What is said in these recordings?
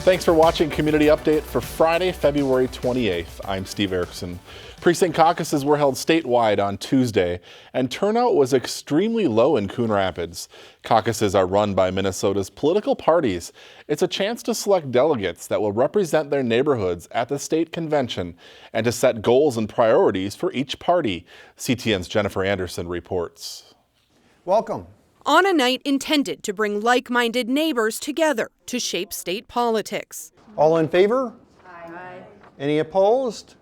Thanks for watching Community Update for Friday, February 28th. I'm Steve Erickson. Precinct caucuses were held statewide on Tuesday, and turnout was extremely low in Coon Rapids. Caucuses are run by Minnesota's political parties. It's a chance to select delegates that will represent their neighborhoods at the state convention and to set goals and priorities for each party. CTN's Jennifer Anderson reports. Welcome. On a night intended to bring like-minded neighbors together to shape state politics. All in favor? Aye. Any opposed?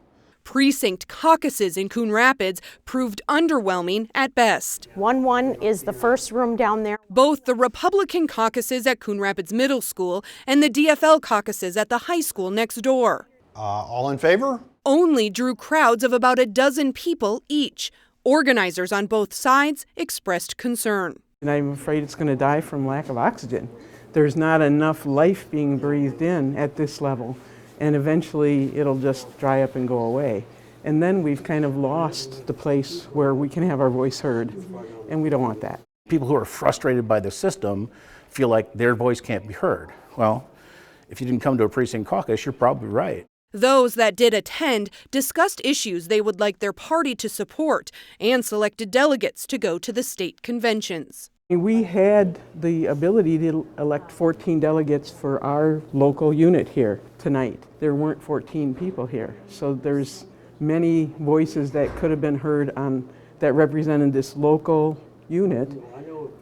Precinct caucuses in Coon Rapids proved underwhelming at best. 1-1 is the first room down there. Both the Republican caucuses at Coon Rapids Middle School and the DFL caucuses at the high school next door. All in favor? Only drew crowds of about a dozen people each. Organizers on both sides expressed concern. And I'm afraid it's going to die from lack of oxygen. There's not enough life being breathed in at this level, and eventually it'll just dry up and go away. And then we've kind of lost the place where we can have our voice heard, and we don't want that. People who are frustrated by the system feel like their voice can't be heard. Well, if you didn't come to a precinct caucus, you're probably right. Those that did attend discussed issues they would like their party to support and selected delegates to go to the state conventions. We had the ability to elect 14 delegates for our local unit here tonight. There weren't 14 people here, so there's many voices that could have been heard that represented this local unit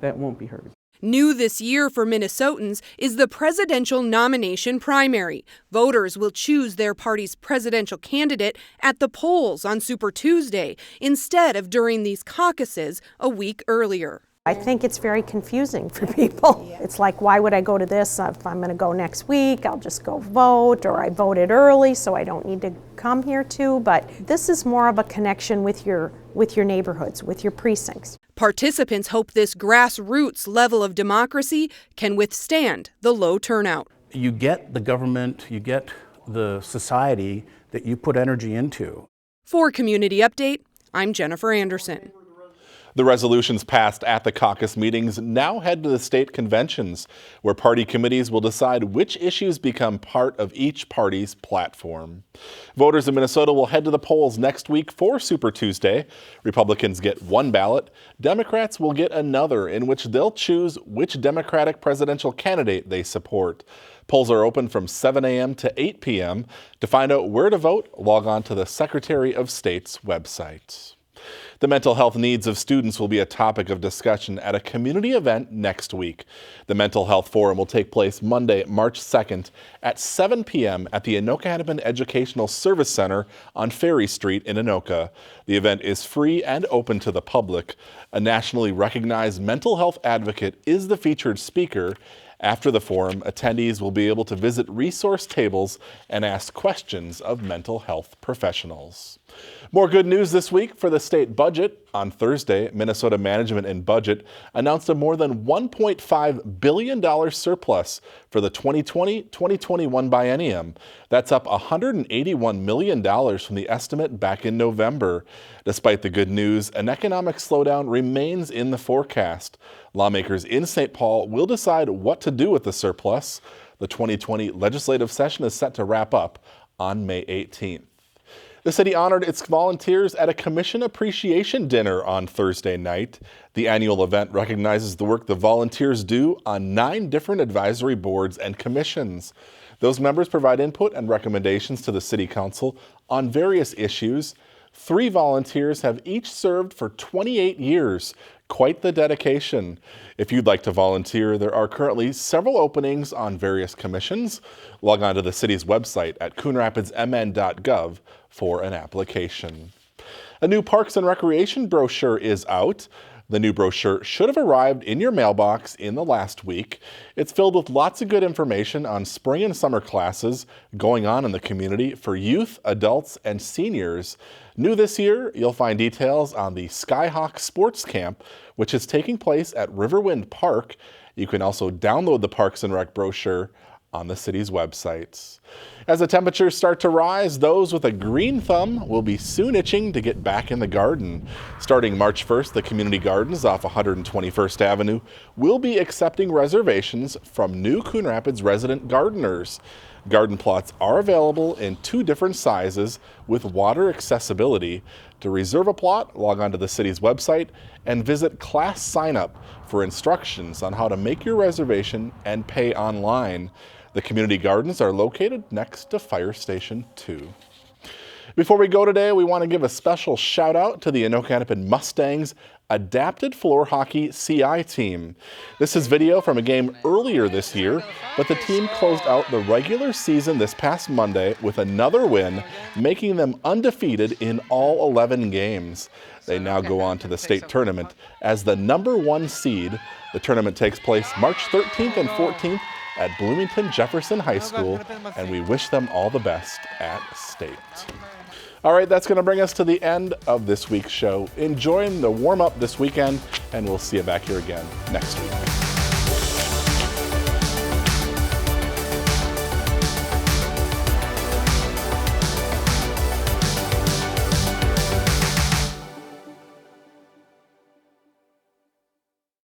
that won't be heard. New this year for Minnesotans is the presidential nomination primary. Voters will choose their party's presidential candidate at the polls on Super Tuesday instead of during these caucuses a week earlier. I think it's very confusing for people. It's like, why would I go to this? If I'm going to go next week, I'll just go vote, or I voted early, so I don't need to come here too. But this is more of a connection with your neighborhoods, with your precincts. Participants hope this grassroots level of democracy can withstand the low turnout. You get the government, you get the society that you put energy into. For Community Update, I'm Jennifer Anderson. The resolutions passed at the caucus meetings now head to the state conventions, where party committees will decide which issues become part of each party's platform. Voters in Minnesota will head to the polls next week for Super Tuesday. Republicans get one ballot. Democrats will get another, in which they'll choose which Democratic presidential candidate they support. Polls are open from 7 a.m. to 8 p.m. To find out where to vote, log on to the Secretary of State's website. The mental health needs of students will be a topic of discussion at a community event next week. The Mental Health Forum will take place Monday, March 2nd at 7 p.m. at the Anoka Hennepin Educational Service Center on Ferry Street in Anoka. The event is free and open to the public. A nationally recognized mental health advocate is the featured speaker. After the forum, attendees will be able to visit resource tables and ask questions of mental health professionals. More good news this week for the state budget. On Thursday, Minnesota Management and Budget announced a more than $1.5 billion surplus for the 2020-2021 biennium. That's up $181 million from the estimate back in November. Despite the good news, an economic slowdown remains in the forecast. Lawmakers in St. Paul will decide what to do with the surplus. The 2020 legislative session is set to wrap up on May 18th. The city honored its volunteers at a commission appreciation dinner on Thursday night. The annual event recognizes the work the volunteers do on 9 different advisory boards and commissions. Those members provide input and recommendations to the city council on various issues. 3 volunteers have each served for 28 years. Quite the dedication. If you'd like to volunteer, there are currently several openings on various commissions. Log on to the city's website at coonrapidsmn.gov for an application. A new Parks and Recreation brochure is out. The new brochure should have arrived in your mailbox in the last week. It's filled with lots of good information on spring and summer classes going on in the community for youth, adults, and seniors. New this year, you'll find details on the Skyhawk Sports Camp, which is taking place at Riverwind Park. You can also download the Parks and Rec brochure on the city's websites. As the temperatures start to rise, those with a green thumb will be soon itching to get back in the garden. Starting March 1st, the community gardens off 121st Avenue will be accepting reservations from new Coon Rapids resident gardeners. Garden plots are available in 2 different sizes with water accessibility. To reserve a plot, log on to the city's website and visit Class Sign Up for instructions on how to make your reservation and pay online. The community gardens are located next to Fire Station 2. Before we go today, we want to give a special shout out to the Anoka Mustangs Adapted Floor Hockey CI team. This is video from a game earlier this year, but the team closed out the regular season this past Monday with another win, making them undefeated in all 11 games. They now go on to the state tournament as the #1 seed. The tournament takes place March 13th and 14th at Bloomington Jefferson High School, and we wish them all the best at state. All right, that's going to bring us to the end of this week's show. Enjoy the warm-up this weekend, and we'll see you back here again next week.